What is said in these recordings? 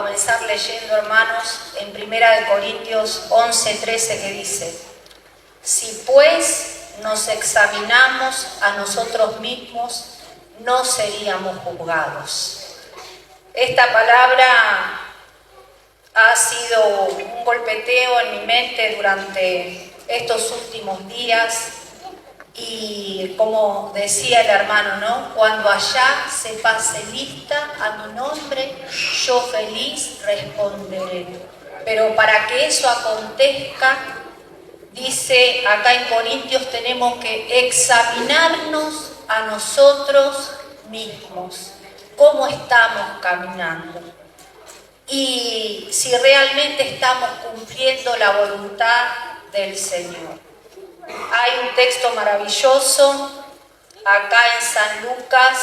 comenzar leyendo, hermanos, en 1 Corintios 11:13, que dice: si pues nos examinamos a nosotros mismos, no seríamos juzgados. Esta palabra ha sido un golpeteo en mi mente durante estos últimos días y, como decía el hermano, ¿no? Cuando allá se pase lista a mi nombre, yo feliz responderé. Pero para que eso acontezca, dice acá en Corintios, tenemos que examinarnos a nosotros mismos. ¿Cómo estamos caminando? Y si realmente estamos cumpliendo la voluntad del Señor. Hay un texto maravilloso acá en San Lucas.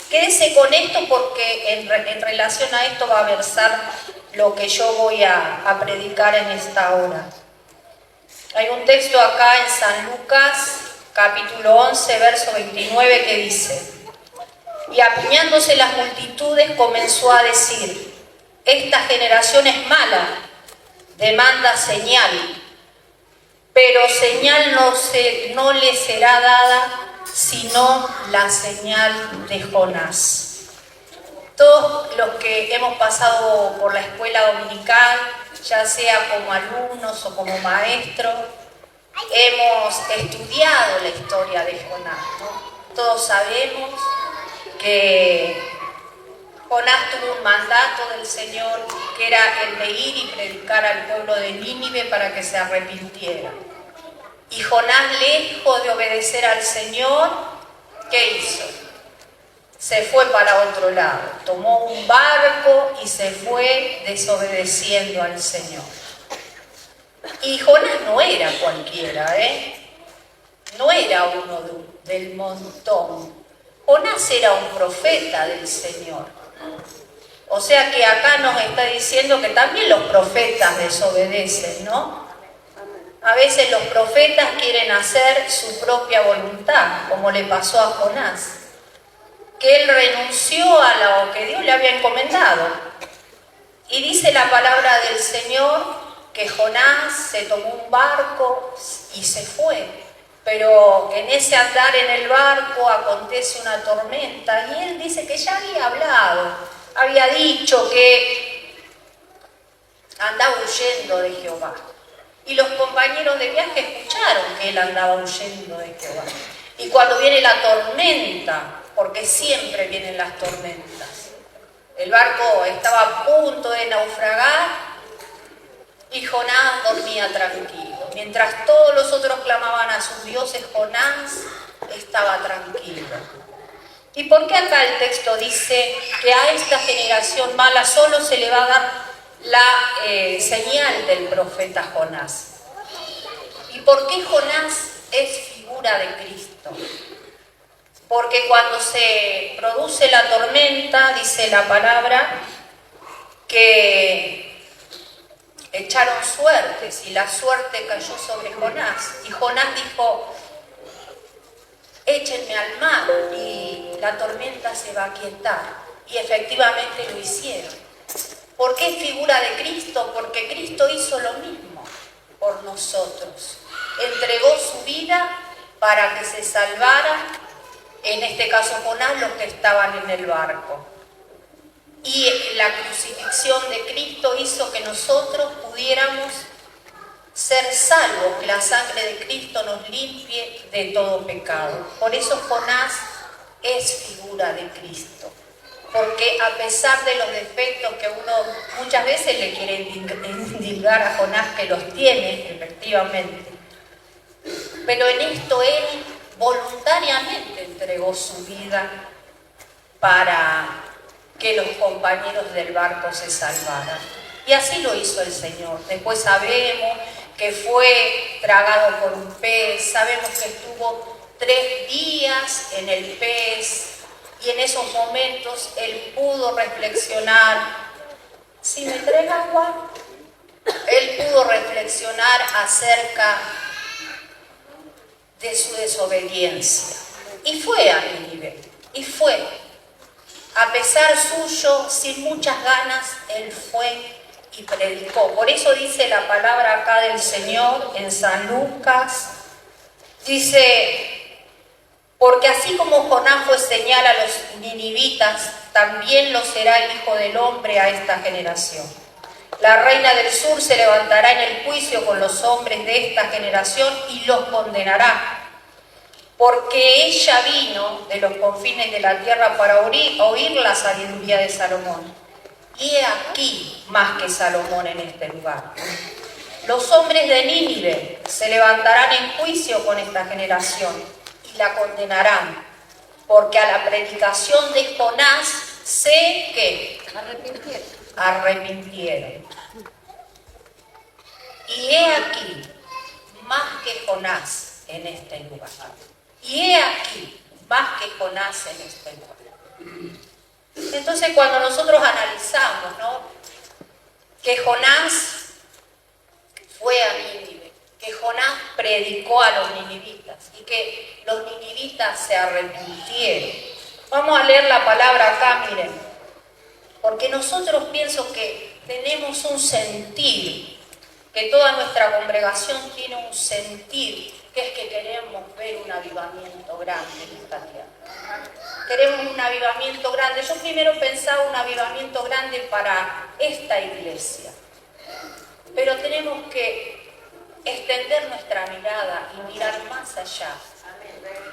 Quédese con esto porque en relación a esto va a versar lo que yo voy a predicar en esta hora. Hay un texto acá en San Lucas, capítulo 11, verso 29, que dice: y apiñándose las multitudes comenzó a decir: esta generación es mala, demanda señal, pero señal no le será dada sino la señal de Jonás. Todos los que hemos pasado por la escuela dominical, ya sea como alumnos o como maestros, hemos estudiado la historia de Jonás, ¿no? Todos sabemos que Jonás tuvo un mandato del Señor, que era el de ir y predicar al pueblo de Nínive para que se arrepintiera. Y Jonás, lejos de obedecer al Señor, ¿qué hizo? Se fue para otro lado, tomó un barco y se fue desobedeciendo al Señor. Y Jonás no era cualquiera, no era uno del montón. Jonás era un profeta del Señor. O sea que acá nos está diciendo que también los profetas desobedecen, ¿no? A veces los profetas quieren hacer su propia voluntad, como le pasó a Jonás, que él renunció a lo que Dios le había encomendado. Y dice la palabra del Señor que Jonás se tomó un barco y se fue. Pero en ese andar en el barco acontece una tormenta y él dice que ya había hablado, había dicho que andaba huyendo de Jehová. Y los compañeros de viaje escucharon que él andaba huyendo de Jehová. Y cuando viene la tormenta, porque siempre vienen las tormentas, el barco estaba a punto de naufragar y Jonás dormía tranquilo. Mientras todos los otros clamaban a sus dioses, Jonás estaba tranquilo. ¿Y por qué acá el texto dice que a esta generación mala solo se le va a dar la señal del profeta Jonás? ¿Y por qué Jonás es figura de Cristo? Porque cuando se produce la tormenta, dice la palabra, que echaron suertes y la suerte cayó sobre Jonás. Y Jonás dijo: échenme al mar y la tormenta se va a aquietar. Y efectivamente lo hicieron. ¿Por qué figura de Cristo? Porque Cristo hizo lo mismo por nosotros. Entregó su vida para que se salvara, en este caso Jonás, los que estaban en el barco. Y la crucifixión de Cristo hizo que nosotros pudiéramos ser salvos, que la sangre de Cristo nos limpie de todo pecado. Por eso Jonás es figura de Cristo. Porque a pesar de los defectos que uno muchas veces le quiere indilgar a Jonás, que los tiene, efectivamente, pero en esto él voluntariamente entregó su vida para que los compañeros del barco se salvaran. Y así lo hizo el Señor. Después sabemos que fue tragado por un pez, sabemos que estuvo 3 días en el pez, y en esos momentos él pudo reflexionar. ¿Si me entrega agua? Él pudo reflexionar acerca de su desobediencia. Y fue a Nínive, y fue. A pesar suyo, sin muchas ganas, él fue y predicó. Por eso dice la palabra acá del Señor en San Lucas, dice, porque así como Jonás fue señal a los ninivitas, también lo será el Hijo del Hombre a esta generación. La reina del sur se levantará en el juicio con los hombres de esta generación y los condenará, porque ella vino de los confines de la tierra para oír la sabiduría de Salomón. Y he aquí más que Salomón en este lugar. Los hombres de Nínive se levantarán en juicio con esta generación y la condenarán, porque a la predicación de Jonás se arrepintieron. Y he aquí más que Jonás en este lugar. Y he aquí más que Jonás en este lugar. Entonces, cuando nosotros analizamos, ¿no?, que Jonás fue a Nínive, que Jonás predicó a los ninivitas y que los ninivitas se arrepintieron. Vamos a leer la palabra acá, miren, porque nosotros pienso que tenemos un sentir, que toda nuestra congregación tiene un sentir, que es que queremos ver un avivamiento grande en esta tierra. Queremos un avivamiento grande. Yo primero pensaba un avivamiento grande para esta iglesia, pero tenemos que extender nuestra mirada y mirar más allá,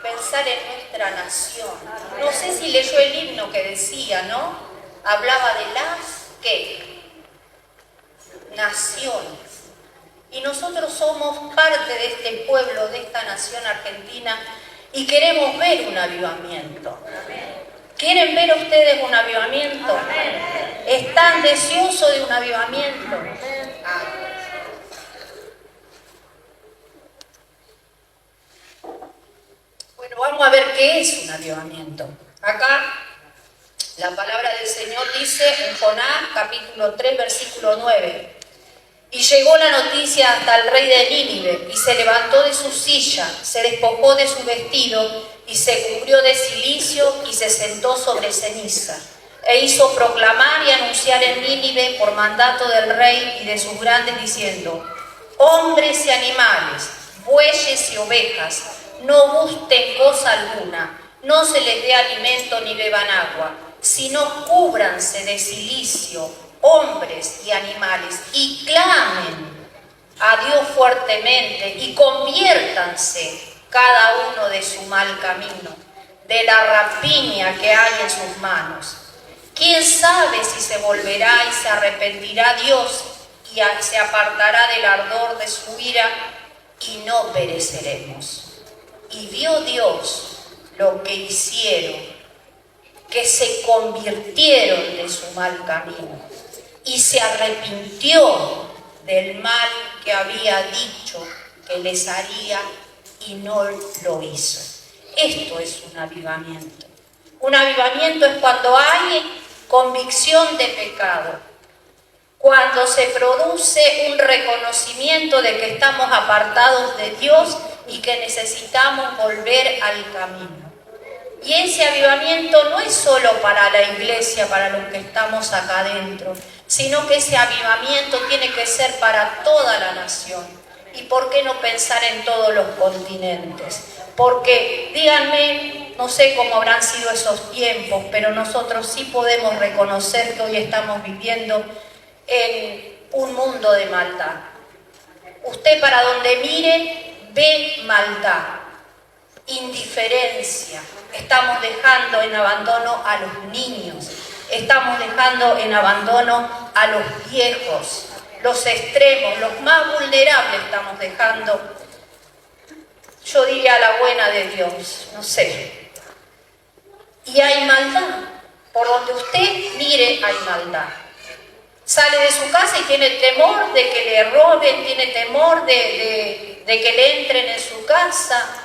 pensar en nuestra nación. No sé si leyó el himno que decía, ¿no? Hablaba de las, ¿qué?, naciones. Y nosotros somos parte de este pueblo, de esta nación argentina, y queremos ver un avivamiento. ¿Quieren ver ustedes un avivamiento? ¿Están deseosos de un avivamiento? Bueno, vamos a ver qué es un avivamiento. Acá la palabra del Señor dice en Jonás capítulo 3 versículo 9: y llegó la noticia hasta el rey de Nínive, y se levantó de su silla, se despojó de su vestido, y se cubrió de cilicio, y se sentó sobre ceniza. E hizo proclamar y anunciar en Nínive por mandato del rey y de sus grandes, diciendo: hombres y animales, bueyes y ovejas, no gusten cosa alguna, no se les dé alimento ni beban agua, sino cúbranse de cilicio, hombres y animales, y clamen a Dios fuertemente, y conviértanse cada uno de su mal camino, de la rapiña que hay en sus manos. ¿Quién sabe si se volverá y se arrepentirá Dios y se apartará del ardor de su ira, y no pereceremos? Y vio Dios lo que hicieron, que se convirtieron de su mal camino, y se arrepintió del mal que había dicho que les haría, y no lo hizo. Esto es un avivamiento. Un avivamiento es cuando hay convicción de pecado, cuando se produce un reconocimiento de que estamos apartados de Dios y que necesitamos volver al camino. Y ese avivamiento no es solo para la iglesia, para los que estamos acá adentro, sino que ese avivamiento tiene que ser para toda la nación. ¿Y por qué no pensar en todos los continentes? Porque, díganme, no sé cómo habrán sido esos tiempos, pero nosotros sí podemos reconocer que hoy estamos viviendo en un mundo de maldad. Usted, para donde mire, ve maldad, indiferencia. Estamos dejando en abandono a los niños, estamos dejando en abandono a los viejos, los extremos, los más vulnerables estamos dejando, yo diría, a la buena de Dios, no sé. Y hay maldad, por donde usted mire hay maldad. Sale de su casa y tiene temor de que le roben, tiene temor de que le entren en su casa.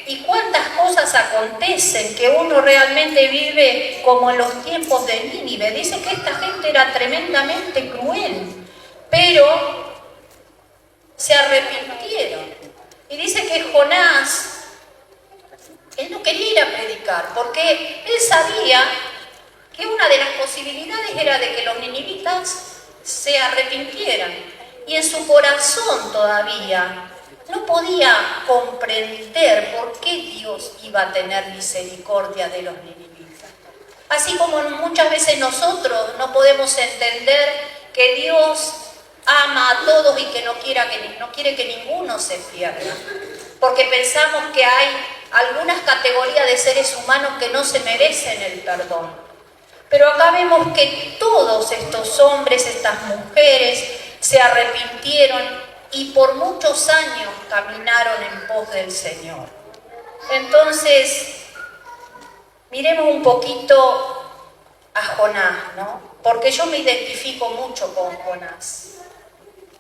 Y cuántas cosas acontecen, que uno realmente vive como en los tiempos de Nínive. Dice que esta gente era tremendamente cruel, pero se arrepintieron. Y dice que Jonás Él no quería ir a predicar, porque él sabía que una de las posibilidades era de que los ninivitas se arrepintieran. Y en su corazón todavía no podía comprender por qué Dios iba a tener misericordia de los ninivitas. Así como muchas veces nosotros no podemos entender que Dios ama a todos y que no quiere que ninguno se pierda. Porque pensamos que hay algunas categorías de seres humanos que no se merecen el perdón. Pero acá vemos que todos estos hombres, estas mujeres, se arrepintieron y por muchos años caminaron en pos del Señor. Entonces, miremos un poquito a Jonás, ¿no? Porque yo me identifico mucho con Jonás.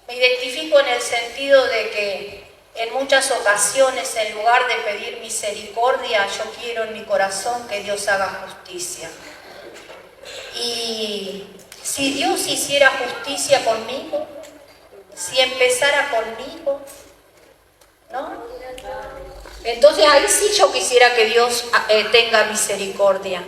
Me identifico en el sentido de que en muchas ocasiones, en lugar de pedir misericordia, yo quiero en mi corazón que Dios haga justicia. Y si Dios hiciera justicia conmigo, si empezara conmigo, ¿no? Entonces ahí sí yo quisiera que Dios tenga misericordia.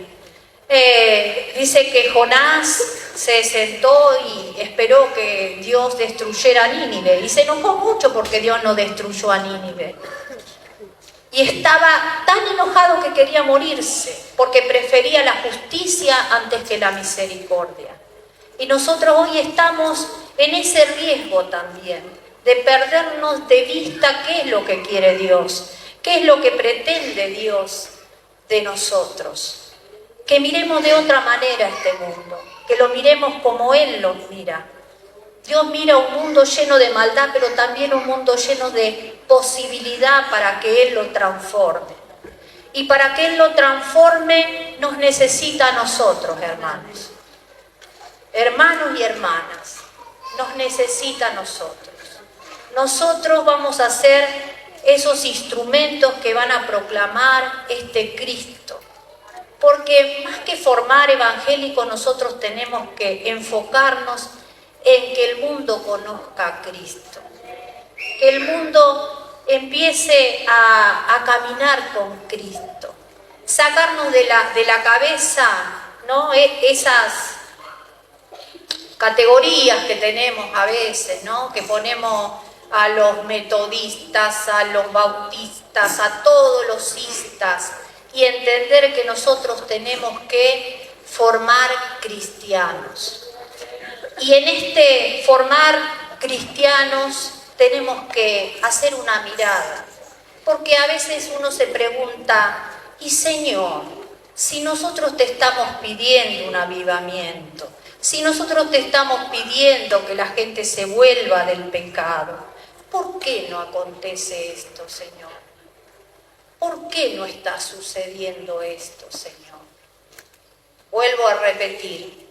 Dice que Jonás se sentó y esperó que Dios destruyera a Nínive y se enojó mucho porque Dios no destruyó a Nínive. Y estaba tan enojado que quería morirse porque prefería la justicia antes que la misericordia. Y nosotros hoy estamos en ese riesgo también de perdernos de vista qué es lo que quiere Dios, qué es lo que pretende Dios de nosotros. Que miremos de otra manera este mundo, que lo miremos como Él lo mira. Dios mira un mundo lleno de maldad, pero también un mundo lleno de posibilidad para que Él lo transforme. Y para que Él lo transforme, nos necesita a nosotros, hermanos. Hermanos y hermanas, nos necesita a nosotros. Nosotros vamos a ser esos instrumentos que van a proclamar este Cristo. Porque más que formar evangélicos, nosotros tenemos que enfocarnos en que el mundo conozca a Cristo. Que el mundo empiece a caminar con Cristo. Sacarnos de la cabeza, ¿no? Esas categorías que tenemos a veces, ¿no? Que ponemos a los metodistas, a los bautistas, a todos los cistas. Y entender que nosotros tenemos que formar cristianos. Y en este formar cristianos tenemos que hacer una mirada. Porque a veces uno se pregunta, y Señor, si nosotros te estamos pidiendo un avivamiento, si nosotros te estamos pidiendo que la gente se vuelva del pecado, ¿por qué no acontece esto, Señor? ¿Por qué no está sucediendo esto, Señor? Vuelvo a repetir,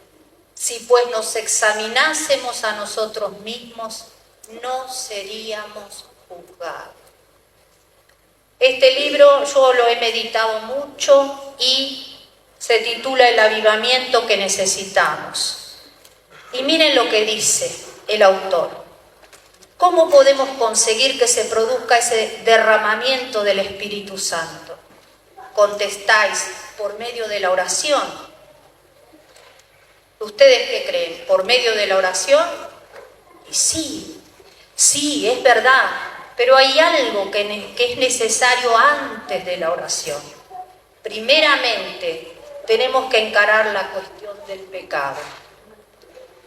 si pues nos examinásemos a nosotros mismos, no seríamos juzgados. Este libro yo lo he meditado mucho y se titula El avivamiento que necesitamos. Y miren lo que dice el autor. ¿Cómo podemos conseguir que se produzca ese derramamiento del Espíritu Santo? Contestáis, por medio de la oración. ¿Ustedes qué creen? ¿Por medio de la oración? Y sí, es verdad, pero hay algo que es necesario antes de la oración. Primeramente, tenemos que encarar la cuestión del pecado.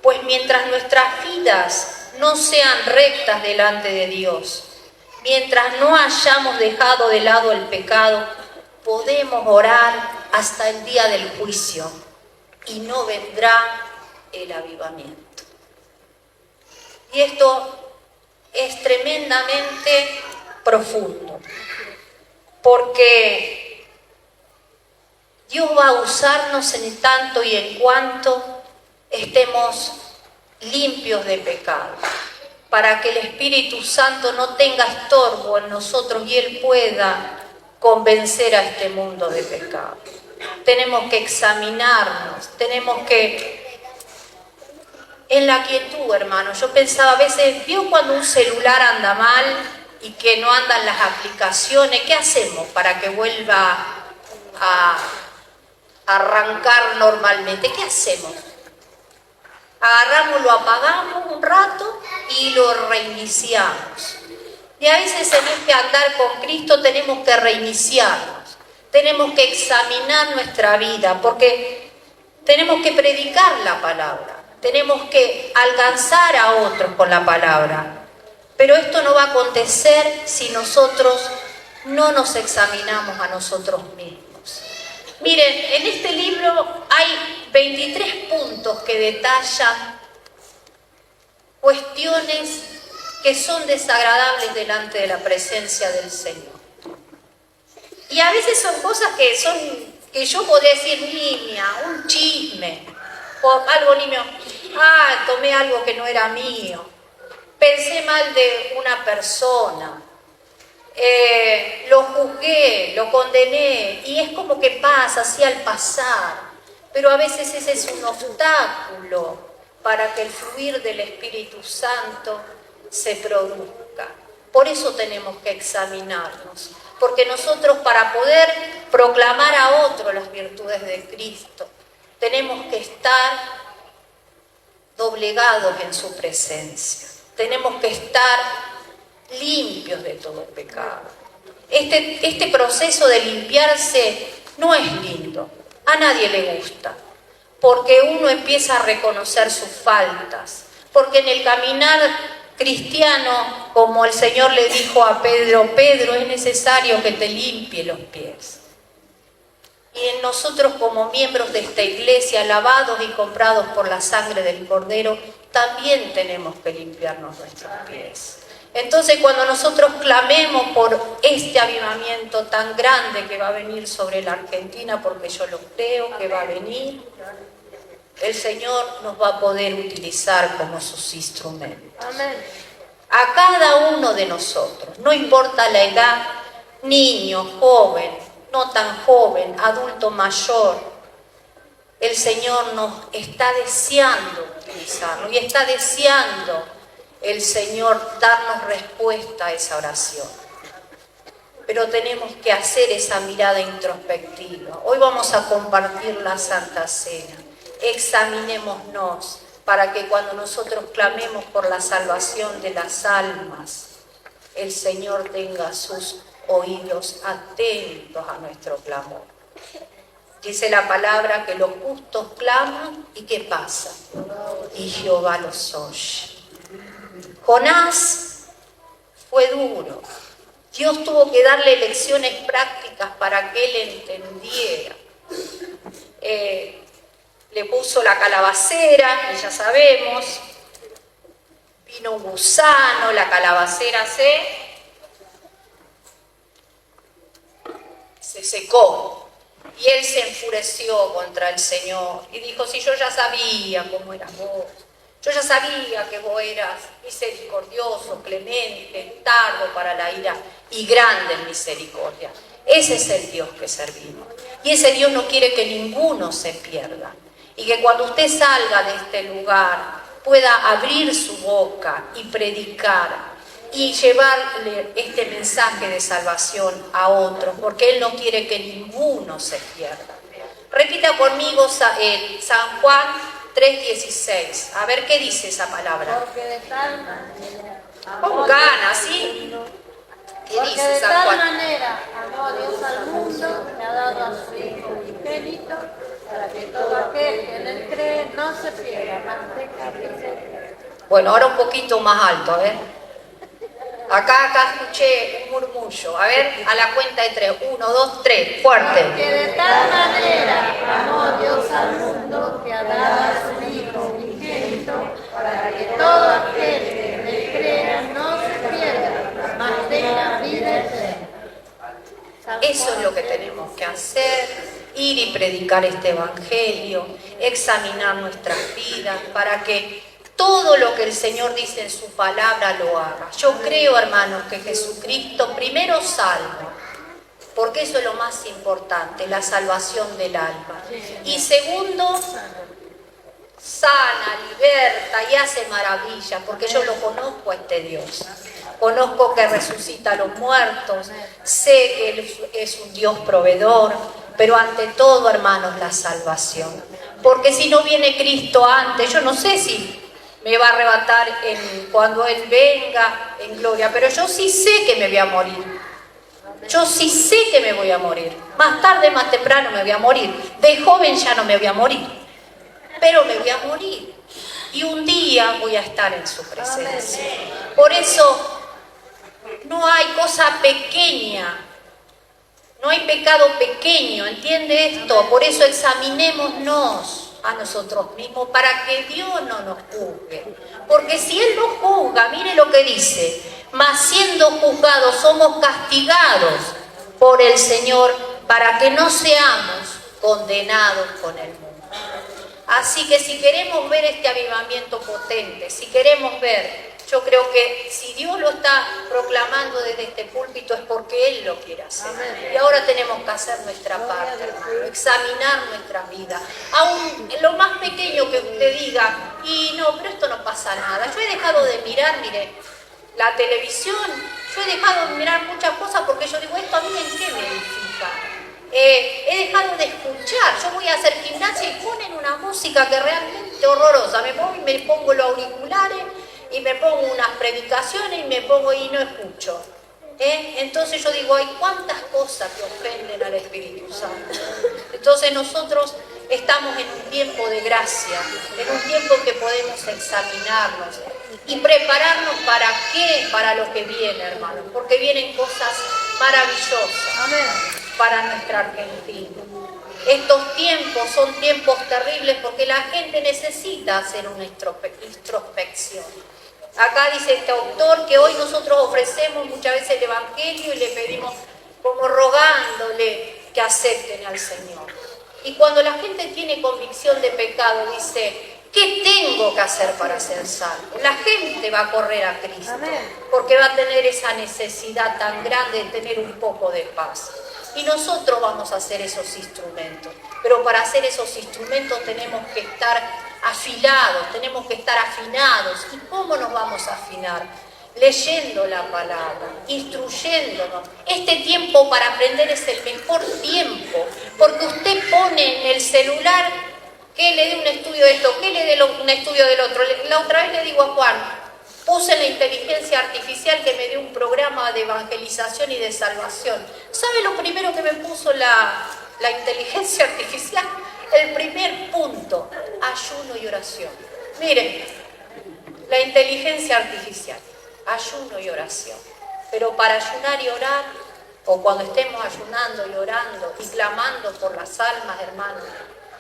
Pues mientras nuestras vidas no sean rectas delante de Dios, mientras no hayamos dejado de lado el pecado, podemos orar hasta el día del juicio y no vendrá el avivamiento. Y esto es tremendamente profundo, porque Dios va a usarnos en tanto y en cuanto estemos limpios de pecado, para que el Espíritu Santo no tenga estorbo en nosotros y Él pueda convencer a este mundo de pecado. Tenemos que examinarnos, tenemos que... En la quietud, hermano, yo pensaba a veces, ¿vio cuando un celular anda mal y que no andan las aplicaciones, ¿qué hacemos para que vuelva a arrancar normalmente? ¿Qué hacemos? Agarramos, lo apagamos un rato y lo reiniciamos. Y a veces en este andar con Cristo tenemos que reiniciarnos, tenemos que examinar nuestra vida, porque tenemos que predicar la palabra, tenemos que alcanzar a otros con la palabra. Pero esto no va a acontecer si nosotros no nos examinamos a nosotros mismos. Miren, en este libro hay 23 puntos que detallan cuestiones que son desagradables delante de la presencia del Señor. Y a veces son cosas que yo podría decir nimia, un chisme, o algo nimio. Tomé algo que no era mío, pensé mal de una persona, lo juzgué, lo condené, y es como que pasa así al pasar, pero a veces ese es un obstáculo para que el fluir del Espíritu Santo se produzca. Por eso tenemos que examinarnos, porque nosotros, para poder proclamar a otros las virtudes de Cristo, tenemos que estar doblegados en su presencia, tenemos que estar limpios de todo pecado. Este proceso de limpiarse no es lindo, a nadie le gusta, porque uno empieza a reconocer sus faltas, porque en el caminar cristiano, como el Señor le dijo a Pedro, Pedro, es necesario que te limpie los pies. Y en nosotros, como miembros de esta iglesia, lavados y comprados por la sangre del Cordero, también tenemos que limpiarnos nuestros pies. Entonces, cuando nosotros clamemos por este avivamiento tan grande que va a venir sobre la Argentina, porque yo lo creo que va a venir, el Señor nos va a poder utilizar como sus instrumentos. Amén. A cada uno de nosotros, no importa la edad, niño, joven, no tan joven, adulto mayor, el Señor nos está deseando utilizarlo y está deseando el Señor darnos respuesta a esa oración. Pero tenemos que hacer esa mirada introspectiva. Hoy vamos a compartir la Santa Cena. Examinémonos para que cuando nosotros clamemos por la salvación de las almas, el Señor tenga sus oídos atentos a nuestro clamor. Dice la palabra que los justos claman y ¿qué pasa? Y Jehová los oye. Jonás fue duro. Dios tuvo que darle lecciones prácticas para que él entendiera. Le puso la calabacera, que ya sabemos, vino un gusano, la calabacera se secó. Y él se enfureció contra el Señor y dijo, si yo ya sabía cómo eras vos, yo ya sabía que vos eras misericordioso, clemente, tardo para la ira y grande en misericordia. Ese es el Dios que servimos. Y ese Dios no quiere que ninguno se pierda. Y que cuando usted salga de este lugar pueda abrir su boca y predicar y llevarle este mensaje de salvación a otros, porque Él no quiere que ninguno se pierda. Repita conmigo San Juan 3:16. A ver qué dice esa palabra. Porque de tal manera con ganas, ¿sí? ¿Qué dice San Juan? De tal manera amó Dios al mundo que ha dado a su Hijo unigénito, para que todo aquel que en Él cree no se pierda, mas tenga vida eterna. Bueno, ahora un poquito más alto, a ver. Acá escuché un murmullo. A ver, a la cuenta de 3. 1, 2, 3. Fuerte. Porque de tal manera amó Dios al mundo que ha dado a su Hijo unigénito, para que todo aquel que en Él crea no se pierda, mas tenga vida eterna. Eso es lo que tenemos que hacer, ir y predicar este evangelio, examinar nuestras vidas para que todo lo que el Señor dice en su palabra lo haga. Yo creo, hermanos, que Jesucristo primero salva, porque eso es lo más importante, la salvación del alma. Y segundo, sana, liberta y hace maravillas, porque yo lo conozco a este Dios. conozco que resucita a los muertos, sé que Él es un Dios proveedor, pero ante todo, hermanos, la salvación. Porque si no viene Cristo antes, yo no sé si me va a arrebatar cuando Él venga en gloria, pero yo sí sé que me voy a morir. Yo sí sé que me voy a morir. Más tarde, más temprano me voy a morir. De joven ya no me voy a morir, pero me voy a morir. Y un día voy a estar en su presencia. Por eso no hay cosa pequeña, no hay pecado pequeño, ¿entiende esto? Por eso examinémonos a nosotros mismos para que Dios no nos juzgue. Porque si Él nos juzga, mire lo que dice: mas siendo juzgados somos castigados por el Señor para que no seamos condenados con el mundo. Así que si queremos ver este avivamiento potente, si queremos ver, yo creo que si Dios lo está proclamando desde este púlpito es porque Él lo quiere hacer. Amén. Y ahora tenemos que hacer nuestra parte, hermano, examinar nuestra vida. Aún lo más pequeño que usted diga, y no, pero esto no pasa nada. Yo he dejado de mirar, mire, la televisión, yo he dejado de mirar muchas cosas porque yo digo, ¿esto a mí en qué me edifica? He dejado de escuchar. Yo voy a hacer gimnasia y ponen una música que realmente horrorosa. Me pongo los auriculares y me pongo unas predicaciones y me pongo y no escucho. Entonces yo digo, hay cuántas cosas que ofenden al Espíritu Santo. Entonces nosotros estamos en un tiempo de gracia, en un tiempo que podemos examinarnos y prepararnos ¿para qué? Para lo que viene, hermanos, porque vienen cosas maravillosas. Amén. Para nuestra Argentina. Estos tiempos son tiempos terribles porque la gente necesita hacer una introspección. Acá dice este autor que hoy nosotros ofrecemos muchas veces el Evangelio y le pedimos como rogándole que acepten al Señor. Y cuando la gente tiene convicción de pecado dice, ¿qué tengo que hacer para ser salvo? La gente va a correr a Cristo. Porque va a tener esa necesidad tan grande de tener un poco de paz. Y nosotros vamos a hacer esos instrumentos. Pero para hacer esos instrumentos tenemos que estar afilados, tenemos que estar afinados. ¿Y cómo nos vamos a afinar? Leyendo la palabra, instruyéndonos. Este tiempo para aprender es el mejor tiempo, porque usted pone en el celular que le dé un estudio de esto, que le dé un estudio del otro. La otra vez le digo a Juan, puse la inteligencia artificial que me dio un programa de evangelización y de salvación. ¿Sabe lo primero que me puso la inteligencia artificial? El primer punto, ayuno y oración. Miren, la inteligencia artificial, ayuno y oración. Pero para ayunar y orar, o cuando estemos ayunando y orando y clamando por las almas, hermanos,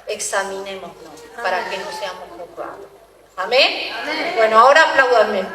examinémonos para que no seamos juzgados. ¿Amén? Amén. Bueno, ahora apláudanme.